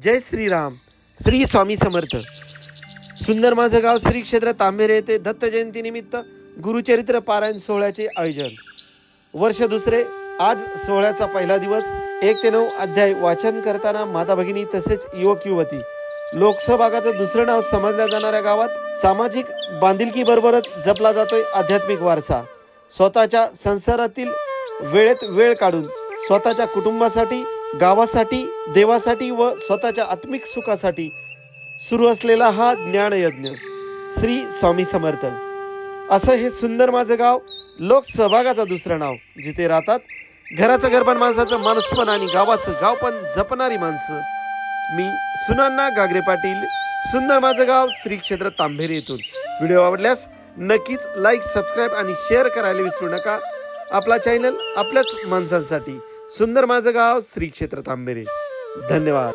जय श्रीराम. श्री स्वामी समर्थ. सुंदर माझं गाव श्री क्षेत्र तांबेरे येथे दत्त जयंती निमित्त गुरुचरित्र पारायण सोहळ्याचे आयोजन. वर्ष दुसरे. आज सोहळ्याचा पहिला दिवस. 1 ते 9 अध्याय वाचन करताना माता भगिनी तसेच युवक युवती. लोकसहभागाचं दुसरं नाव समजल्या जाणाऱ्या गावात सामाजिक बांधिलकी बरोबरच जपला जातोय आध्यात्मिक वारसा. स्वतःच्या संसारातील वेळेत वेळ काढून स्वतःच्या कुटुंबासाठी, गावासाठी, देवासाठी व स्वतःच्या आत्मिक सुखासाठी सुरू असलेला हा ज्ञानयज्ञ. श्री स्वामी समर्थ. असं हे सुंदर माझं गाव लोकसहभागाचं दुसरं नाव. जिथे राहतात घराचं घरपण, माणसाचं माणूसपण आणि गावाचं गावपण जपणारी माणसं. मी सुनांना गागरे पाटील, सुंदर माझं गाव, श्री क्षेत्र तांबेरे येथून. व्हिडिओ आवडल्यास नक्कीच लाईक, सबस्क्राईब आणि शेअर करायला विसरू नका. आपला चॅनल आपल्याच माणसांसाठी. सुंदर माझं गाव, श्री क्षेत्र तांबेरे. धन्यवाद.